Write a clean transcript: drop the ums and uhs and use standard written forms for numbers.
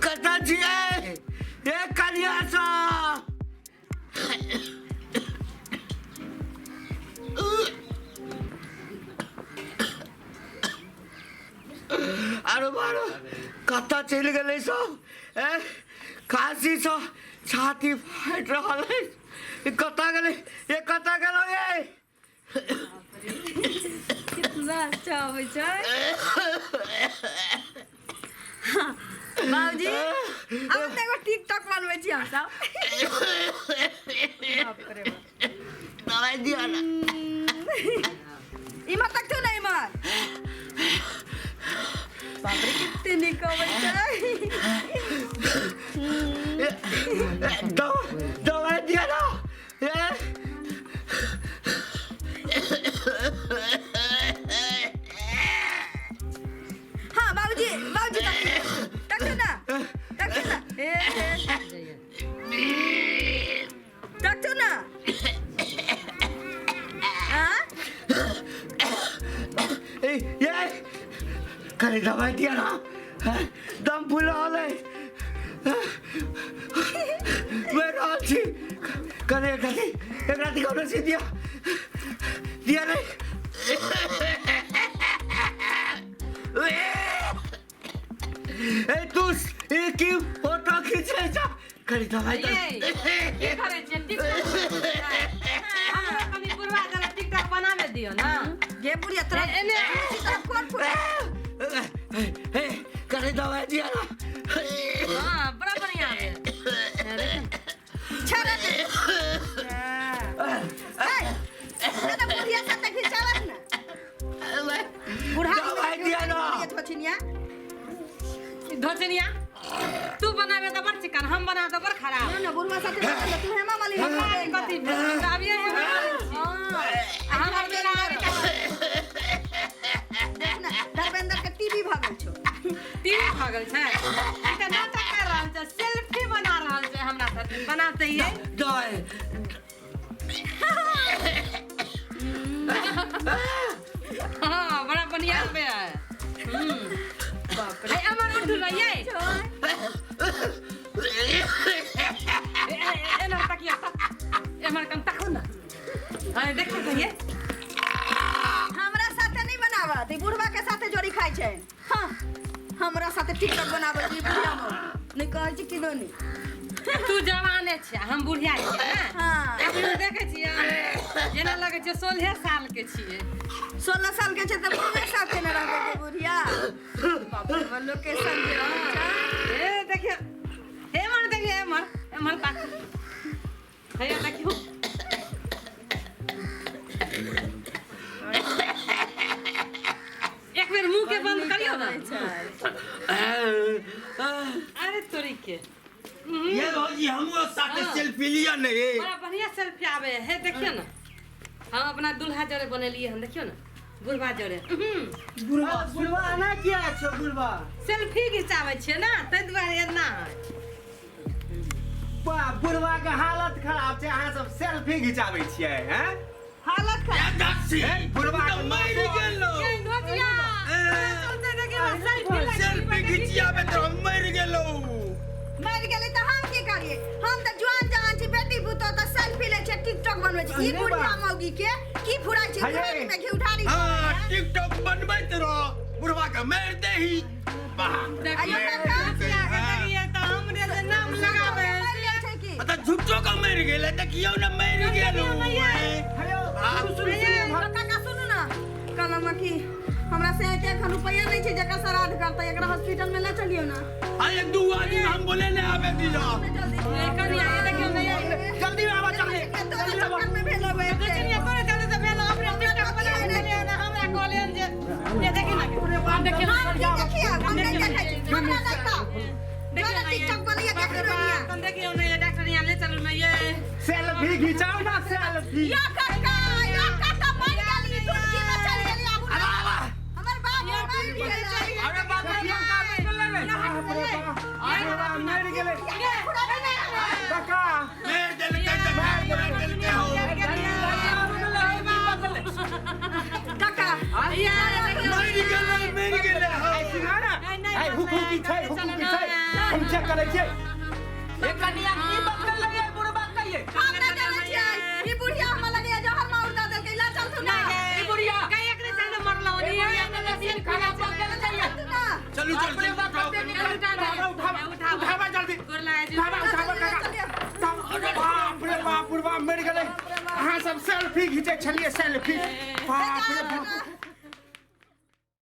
कता छियै ए कनिया सब आरो बारो कता चलि गेलै सब ए खांसी से छाती फाटि रहल है कता गेलै ये कता गेलो ये कितना अच्छा होइ छै बाबूजी अब देखो टिकटॉक बनबै छी हम सब बाप रे दवाई दिया ना इमर तक तो नहीं मार बाप रे कितने निकल छै दवाई दिया ना हाँ बाबूजी बाबूजी तक ना तक ना हाँ ये कहीं दवाई दिया ना दम फूल रहा है मैं रात थी कहीं एक राती कौन सी दिया नहीं तू की फोटो खींचे जा कहीं दवाई ये करे छै टिकटॉक बनावे दियो ना ये बुढ़िया तरह एने कौन कहीं दवाई दिया ना हां बड़ा बढ़िया है छाड़ा दे ना बुढ़िया साथ खिंचावत ना बुढ़ा दवाई दिया ना धोचनिया तू बनावे तो बड़ चिकन हम बना तो बड़ खराब ना बुढ़वा साथ तू हेमा वाली कथी अब ये हमर बेरा देखना धर्मेंद्र के टीवी भागल छो टीवी भागल छै ई त नाटक कर रहल छै सेल्फी बना रहल छै हमरा साथ बनाते ये दवाई हां बड़ा बढ़िया पे है बाप रे हमर उठ रहिए एना तकिया हमर कम तकू ना अरे देखो कहिए हमरा साथे नहीं बनावा ते बुढ़वा के साथे जोड़ी खाइ छै हां हमरा साथे टिकटॉक बनावे की बुढ़िया मो नहीं कहै छी किनो नहीं तू जवाने छै हम बुढ़िया छियै ना हां अभी देखे छियै जेना लगे छै 16 साल के छियै 16 साल के छै त बुढ़वे साथे न रहबे के बुढ़िया बाप रे लोकेशन जे ए देखियो हेमर देखियो हेमर ताक हैया देखियो एक बेर मुंह के बंद करियो ना अरे तोरी के ये भौजी हमरो साथे सेल्फी लिया नहीं बड़ा बढ़िया सेल्फी आवे है देखियो ना हम अपना दूल्हा जोड़े बनेलिए हम देखियो ना बुढ़वा जोड़े बुढ़वा आना किया छो बुढ़वा सेल्फी खिंचावे छे ना तै दुआरे एना बुढ़वा के हालत खराब छै अहाँ सब सेल्फी घिचाबै छियै हैं हालत खराब बुढ़वा के मर गेलो के नोटिया चलते देखियो सेल्फी खिचियाबे तो हम मर गेलो मर गेलै त हम की करिए हम त जवान जवान छी बेटी पुतो त सेल्फी ले छै टिकटॉक बनबै छी ई बुढ़िया मौगी के की फुराई छै घड़ी में घी उठारी हां टिकटॉक बनबैत रहो बुढ़वा के मार देही देखियो देखिए तो हमरे से नाम लगावे त झुट्टो का मर गेले देखियो ना मर गेलो काका सुनु ना कहलम कि हमरा से एक रुपया नहीं छै जका श्राद्ध करतै एकरा हॉस्पिटल में ले चलियो ना अरे दू आदमी हम बोले ने आवे दिया कनिया ये देखियो नहीं जल्दी आवा चले जल्दी आवा में भेलो बे कनिया तोरे चले तो भेलो अपने टिकटॉक बना देलिए ना हमरा कॉलेज जे ये देखि ना हम देखियो देखिए हम नहीं देखै छी हमरा नहीं का देखियो टिकटॉक वाली देख रहिया तुम देखियो ना ये डॉक्टर यहां ले चलो ना ये सेल्फी घिचाओ ना सेल्फी या काका मर गेली तुलसी में चल गेली हमर बाप मर गेली अरे बाप रे मेर गेले काका मेर दिल के मेर दिल के हो काका मेर गेले हो सिंगारा आई हुकुकी छै हम चेक करै छै ये कनिया की बकल लगे बुढ़बा कहिए हम ना जाने छियै ई बुढ़िया हमरा लगे जहर मार दा देलकै ला चल तू ना ई बुढ़िया कई एकरे चल मरला ओनी दिन खाना बकल चाहिए चलू चल उठावा जल्दी गोरला उठावा काका बाप रे बाप बुढ़बा मर गेलै अहाँ सब सेल्फी घिचै छलिए सेल्फी बाप रे बाप